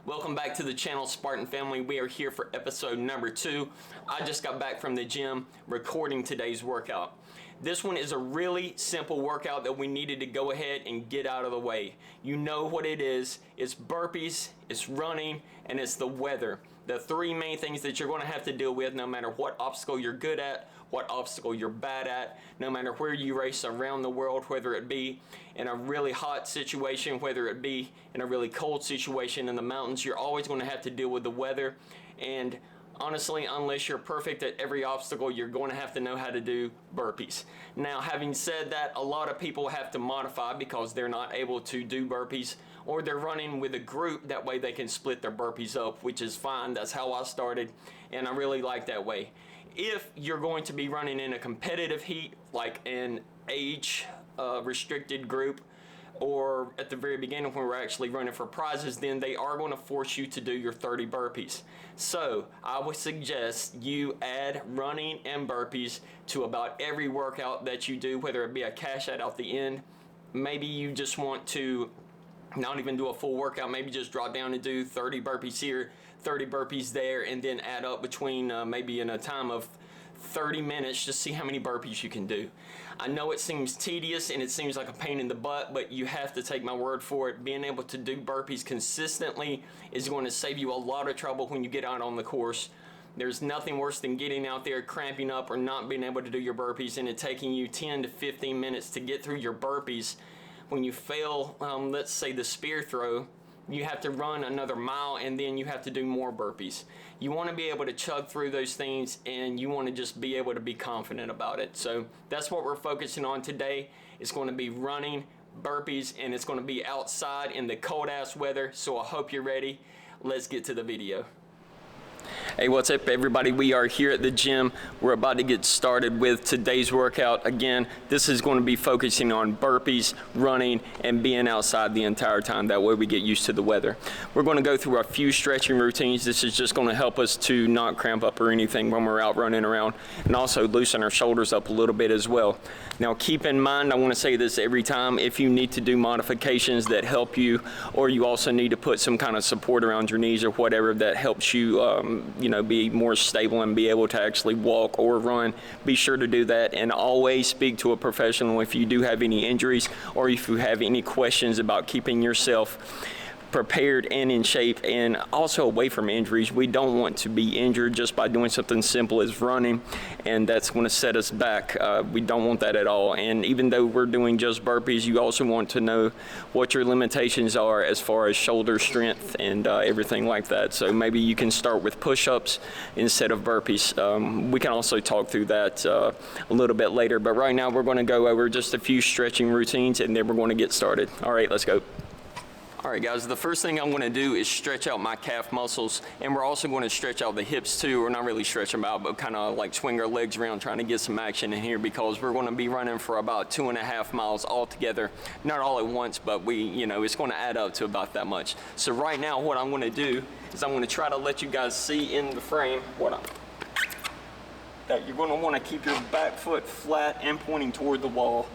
Welcome back to the channel, Spartan family. We are here for episode number 2. I just got back from the gym recording today's workout. This one is a really simple workout that we needed to go ahead and get out of the way. You know what it is. It's burpees, it's running, and it's the weather. The three main things that you're going to have to deal with no matter what obstacle you're good at, what obstacle you're bad at, no matter where you race around the world, whether it be in a really hot situation, whether it be in a really cold situation in the mountains, you're always going to have to deal with the weather. And honestly, unless you're perfect at every obstacle, you're going to have to know how to do burpees. Now, having said that, a lot of people have to modify because they're not able to do burpees, or they're running with a group. That way they can split their burpees up, which is fine. That's how I started, and I really like that way. If you're going to be running in a competitive heat, like an age restricted group, or at the very beginning when we're actually running for prizes, then they are going to force you to do your 30 burpees. So I would suggest you add running and burpees to about every workout that you do, whether it be a cash out at the end. Maybe you just want to not even do a full workout, maybe just drop down and do 30 burpees here, 30 burpees there, and then add up between maybe in a time of 30 minutes, just see how many burpees you can do. I know it seems tedious and it seems like a pain in the butt, but you have to take my word for it. Being able to do burpees consistently is going to save you a lot of trouble when you get out on the course. There's nothing worse than getting out there, cramping up, or not being able to do your burpees, and it taking you 10 to 15 minutes to get through your burpees. When you fail, let's say the spear throw, you have to run another mile and then you have to do more burpees. You want to be able to chug through those things, and you want to just be able to be confident about it. So that's what we're focusing on today. It's going to be running, burpees, and it's going to be outside in the cold ass weather. So I hope you're ready. Let's get to the video. Hey, what's up everybody? We are here at the gym. We're about to get started with today's workout. Again, this is going to be focusing on burpees, running, and being outside the entire time. That way we get used to the weather. We're going to go through a few stretching routines. This is just going to help us to not cramp up or anything when we're out running around, and also loosen our shoulders up a little bit as well. Now keep in mind, I want to say this every time, if you need to do modifications that help you, or you also need to put some kind of support around your knees or whatever that helps you be more stable and be able to actually walk or run, be sure to do that. And always speak to a professional if you do have any injuries, or if you have any questions about keeping yourself prepared and in shape, and also away from injuries. We don't want to be injured just by doing something simple as running, and that's going to set us back. We don't want that at all. And even though we're doing just burpees, you also want to know what your limitations are as far as shoulder strength and everything like that. So maybe you can start with push-ups instead of burpees. We can also talk through that a little bit later, but right now we're going to go over just a few stretching routines, and then we're going to get started. All right, let's go. All right guys, the first thing I'm going to do is stretch out my calf muscles, and we're also going to stretch out the hips too. We're not really stretch them out, but kind of like swing our legs around, trying to get some action in here, because we're going to be running for about 2.5 miles altogether. Not all at once, but it's going to add up to about that much. So right now what I'm going to do is I'm going to try to let you guys see in the frame that you're going to want to keep your back foot flat and pointing toward the wall.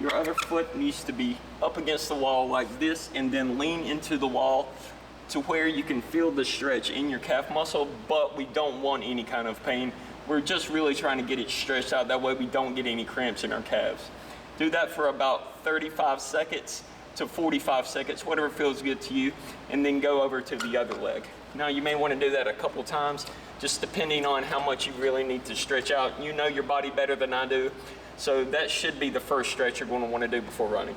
Your other foot needs to be up against the wall like this, and then lean into the wall to where you can feel the stretch in your calf muscle, but we don't want any kind of pain. We're just really trying to get it stretched out. That way we don't get any cramps in our calves. Do that for about 35 seconds to 45 seconds, whatever feels good to you, and then go over to the other leg. Now you may want to do that a couple times, just depending on how much you really need to stretch out. You know your body better than I do. So that should be the first stretch you're going to want to do before running.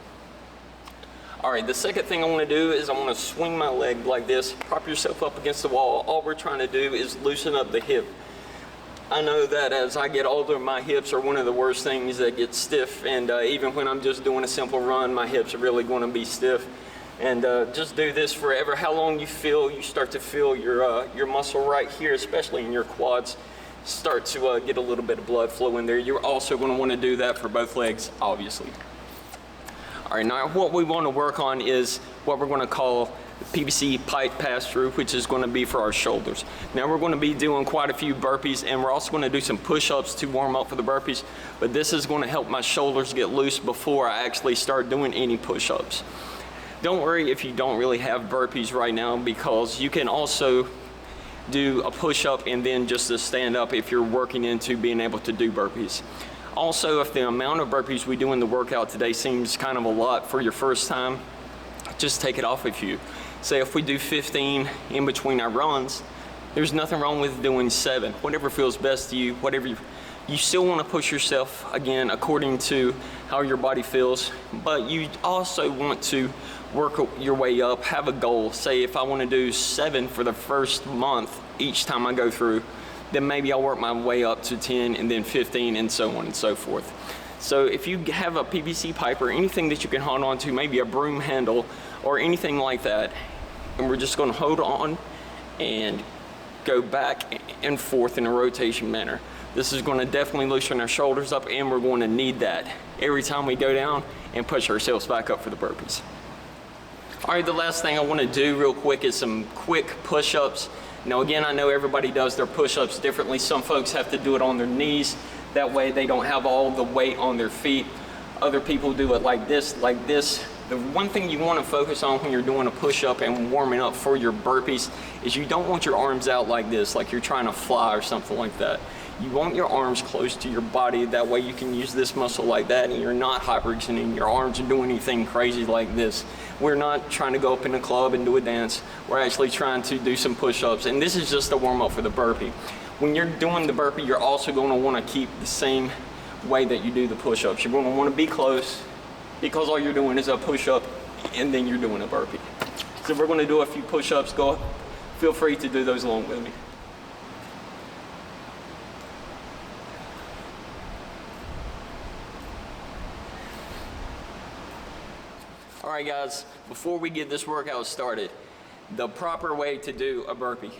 All right, the second thing I want to do is I want to swing my leg like this, prop yourself up against the wall. All we're trying to do is loosen up the hip. I know that as I get older, my hips are one of the worst things that get stiff, and even when I'm just doing a simple run, my hips are really going to be stiff. And just do this forever. How long you start to feel your muscle right here, especially in your quads, start to get a little bit of blood flow in there. You're also going to want to do that for both legs, obviously. All right, now what we want to work on is what we're going to call PVC pipe pass-through, which is going to be for our shoulders. Now we're going to be doing quite a few burpees, and we're also going to do some push-ups to warm up for the burpees, but this is going to help my shoulders get loose before I actually start doing any push-ups. Don't worry if you don't really have burpees right now, because you can also do a push-up and then just a stand-up if you're working into being able to do burpees. Also, if the amount of burpees we do in the workout today seems kind of a lot for your first time, just take it off a few. Say if we do 15 in between our runs, there's nothing wrong with doing 7. Whatever feels best to you, whatever you still want to push yourself, again, according to how your body feels, but you also want to work your way up, have a goal. Say if I want to do 7 for the first month each time I go through, then maybe I'll work my way up to 10 and then 15 and so on and so forth. So if you have a PVC pipe or anything that you can hold on to, maybe a broom handle or anything like that, and we're just going to hold on and go back and forth in a rotation manner. This is going to definitely loosen our shoulders up, and we're going to need that every time we go down and push ourselves back up for the burpees. All right, the last thing I want to do real quick is some quick push-ups. Now again, I know everybody does their push-ups differently. Some folks have to do it on their knees. That way they don't have all the weight on their feet. Other people do it like this, like this. The one thing you want to focus on when you're doing a push-up and warming up for your burpees is you don't want your arms out like this, like you're trying to fly or something like that. You want your arms close to your body. That way you can use this muscle like that, and you're not hyperextending your arms or doing anything crazy like this. We're not trying to go up in a club and do a dance. We're actually trying to do some push-ups, and this is just a warm-up for the burpee. When you're doing the burpee, you're also going to want to keep the same way that you do the push-ups. You're going to want to be close, because all you're doing is a push-up and then you're doing a burpee. So we're going to do a few push-ups. Feel free to do those along with me. All right, guys, before we get this workout started, the proper way to do a burpee.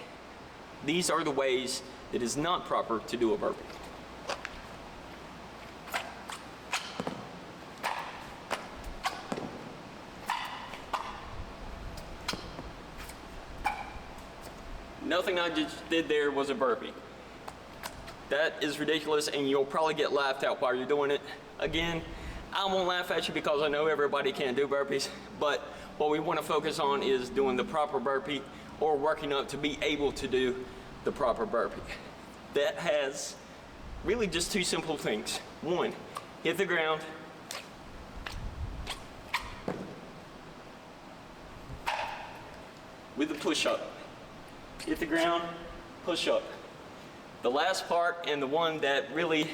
These are the ways it is not proper to do a burpee. Nothing I just did there was a burpee. That is ridiculous, and you'll probably get laughed at while you're doing it. Again, I won't laugh at you because I know everybody can't do burpees, but what we want to focus on is doing the proper burpee, or working up to be able to do the proper burpee. That has really just 2 simple things. 1, hit the ground. With the push-up. Hit the ground, push up. The last part, and the one that really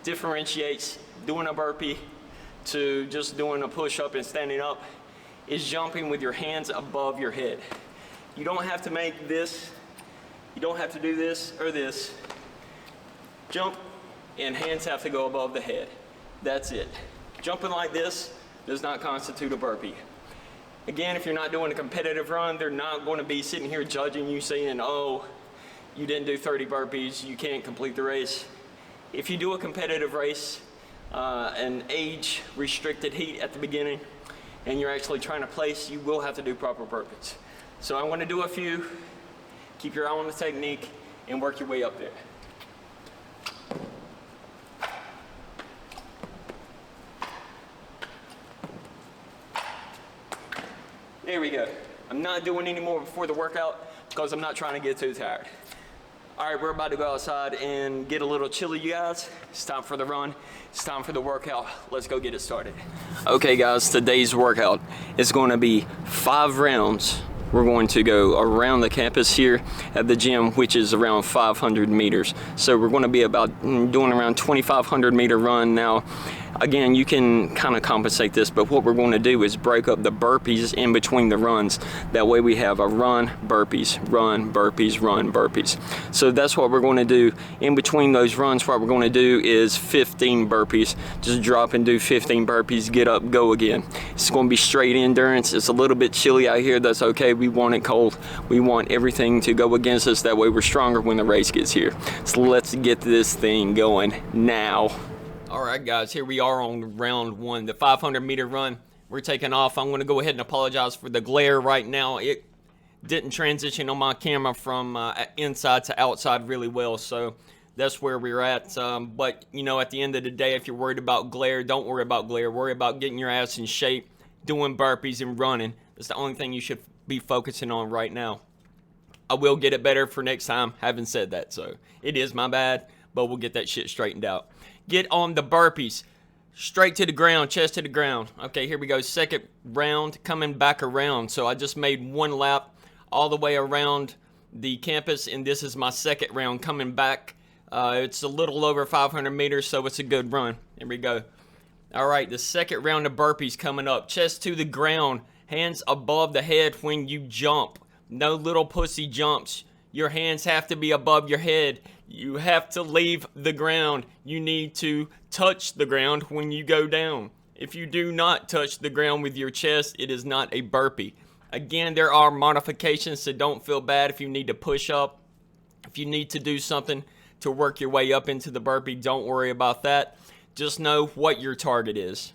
differentiates doing a burpee to just doing a push-up and standing up, is jumping with your hands above your head. You don't have to make this, you don't have to do this or this. Jump, and hands have to go above the head. That's it. Jumping like this does not constitute a burpee. Again, if you're not doing a competitive run, they're not going to be sitting here judging you, saying, oh, you didn't do 30 burpees, you can't complete the race. If you do a competitive race, an age-restricted heat at the beginning, and you're actually trying to place, you will have to do proper burpees. So I'm going to do a few. Keep your eye on the technique and work your way up there. There we go. I'm not doing any more before the workout because I'm not trying to get too tired. All right, we're about to go outside and get a little chilly, you guys. It's time for the run. It's time for the workout. Let's go get it started. Okay, guys, today's workout is going to be 5 rounds. We're going to go around the campus here at the gym, which is around 500 meters. So we're going to be about doing around 2,500 meter run. Now, again, you can kind of compensate this, but what we're going to do is break up the burpees in between the runs. That way we have a run, burpees, run, burpees, run, burpees. So that's what we're going to do. In between those runs, what we're going to do is 15 burpees. Just drop and do 15 burpees, get up, go again. It's going to be straight endurance. It's a little bit chilly out here. That's okay. We want it cold. We want everything to go against us. That way we're stronger when the race gets here. So let's get this thing going now. All right, guys, here we are on round 1, the 500 meter run. We're taking off. I'm going to go ahead and apologize for the glare right now. It didn't transition on my camera from inside to outside really well, so that's where we're at. But, you know, at the end of the day, if you're worried about glare, don't worry about glare. Worry about getting your ass in shape, doing burpees and running. That's the only thing you should be focusing on right now. I will get it better for next time, having said that. So it is my bad, but we'll get that shit straightened out. Get on the burpees. Straight to the ground, chest to the ground. Okay, here we go. Second round, coming back around. So I just made one lap all the way around the campus, and this is my second round coming back. It's a little over 500 meters, so it's a good run. Here we go. All right, the second round of burpees coming up. Chest to the ground, hands above the head when you jump. No little pussy jumps. Your hands have to be above your head. You have to leave the ground. You need to touch the ground when you go down. If you do not touch the ground with your chest, it is not a burpee. Again, there are modifications, so don't feel bad if you need to push up. If you need to do something to work your way up into the burpee, don't worry about that. Just know what your target is.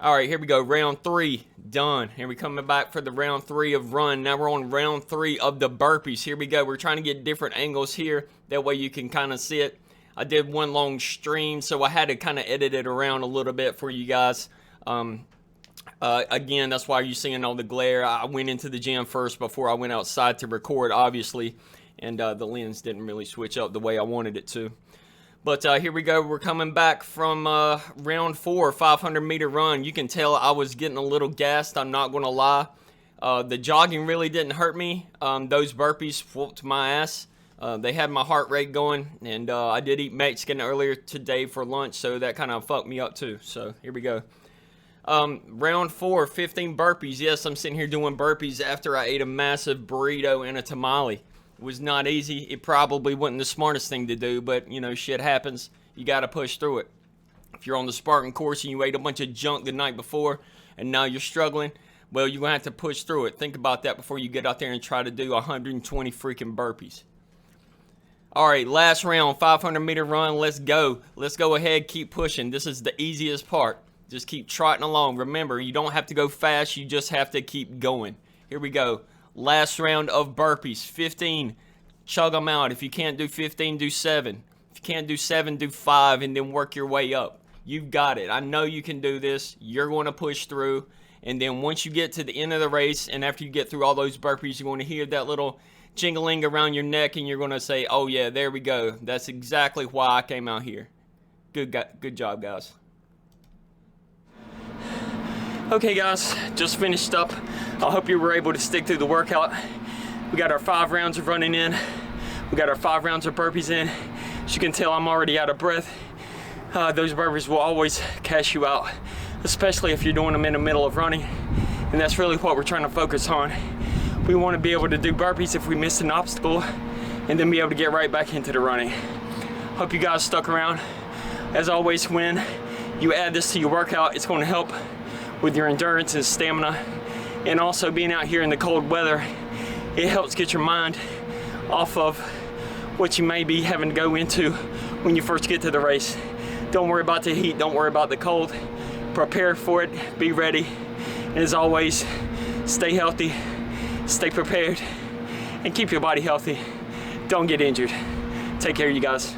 All right, here we go. Round 3, done. Here we coming back for the round 3 of run. Now we're on round 3 of the burpees. Here we go. We're trying to get different angles here. That way you can kind of see it. I did one long stream, so I had to kind of edit it around a little bit for you guys. Again, that's why you're seeing all the glare. I went into the gym first before I went outside to record, obviously. And the lens didn't really switch up the way I wanted it to. But here we go. We're coming back from round 4, 500-meter run. You can tell I was getting a little gassed. I'm not going to lie. The jogging really didn't hurt me. Those burpees whooped my ass. They had my heart rate going. And I did eat Mexican earlier today for lunch, so that kind of fucked me up too. So here we go. Round 4, 15 burpees. Yes, I'm sitting here doing burpees after I ate a massive burrito and a tamale. It was not easy. It probably wasn't the smartest thing to do, but you know, shit happens. You got to push through it. If you're on the Spartan course and you ate a bunch of junk the night before and now you're struggling, well, you're going to have to push through it. Think about that before you get out there and try to do 120 freaking burpees. All right, last round, 500-meter run. Let's go. Let's go ahead, keep pushing. This is the easiest part. Just keep trotting along. Remember, you don't have to go fast. You just have to keep going. Here we go. Last round of burpees, 15. Chug them out. If you can't do 15, do 7. If you can't do 7, do 5, and then work your way up. You've got it. I know you can do this. You're going to push through. And then once you get to the end of the race, and after you get through all those burpees, you're going to hear that little jingling around your neck, and you're going to say, oh yeah, there we go. That's exactly why I came out here. Good job, guys. Okay guys, just finished up. I hope you were able to stick through the workout. We got our 5 rounds of running in. We got our 5 rounds of burpees in. As you can tell, I'm already out of breath. Those burpees will always cash you out, especially if you're doing them in the middle of running. And that's really what we're trying to focus on. We want to be able to do burpees if we miss an obstacle and then be able to get right back into the running. Hope you guys stuck around. As always, when you add this to your workout, it's going to help with your endurance and stamina, and also being out here in the cold weather, it helps get your mind off of what you may be having to go into when you first get to the race. Don't worry about the heat, don't worry about the cold. Prepare for it, be ready, and as always, stay healthy, stay prepared, and keep your body healthy. Don't get injured. Take care, you guys.